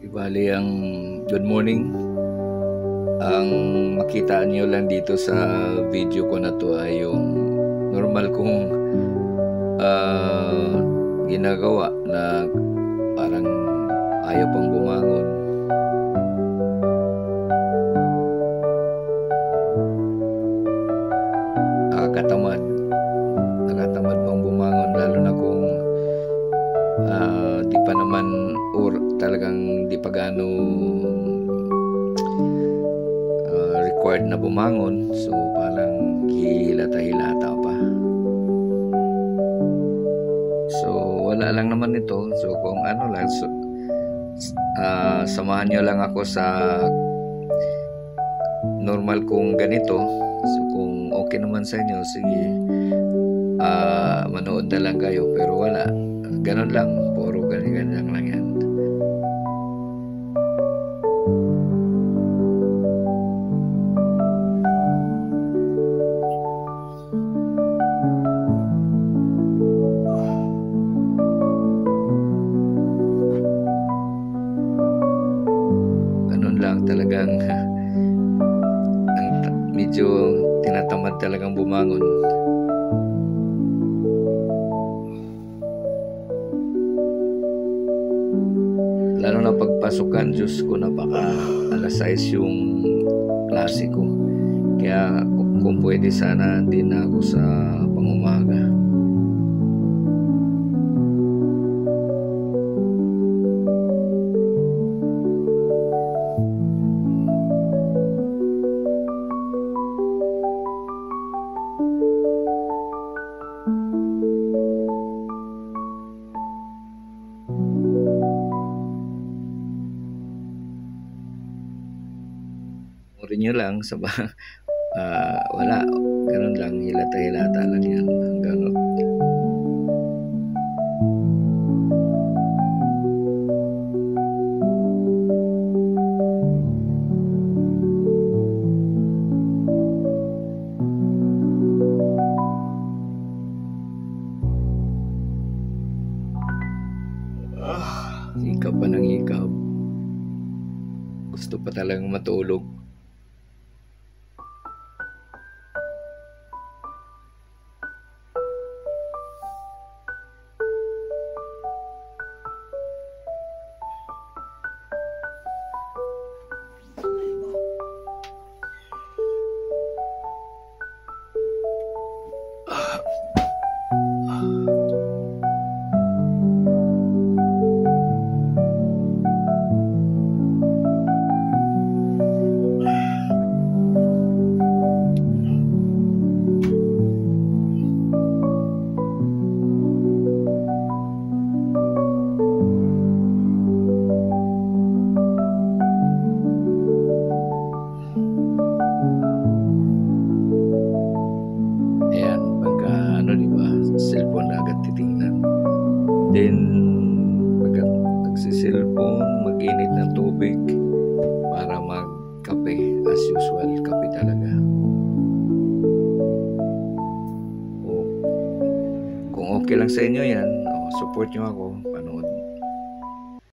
Bali ang good morning. Ang makita niyo lang dito sa video ko na to ay yung normal kong ginagawa na parang ayaw pang bumangon. Nakakatamad pang bumangon, lalo na kung di pa naman or talagang di pa gaano required na bumangon, so parang hilata-hilata pa. So wala lang naman ito. So kung ano lang, so, samahan nyo lang ako sa normal kong ganito. So kung okay naman sa inyo, sige, manood na lang kayo. Pero wala, ganun lang, puro ganyan lang yan. Ganun lang talagang medyo tinatamad talagang bumangon. Lalo na pagpasukan, Diyos ko, napaka alas 6 yung klase ko. Kaya kung pwede sana din ako sa pangumaga. Rin nyo lang sa wala, ganun lang, hilata-hilata lang yan hanggang hikap pa ng hikap. Gusto pa talagang matulog. Cellphone na agad titingnan. Then pag nagsiselfone, mag-init ng tubig para magkape. As usual, kape talaga. Kung okay lang sa inyo yan, support nyo ako.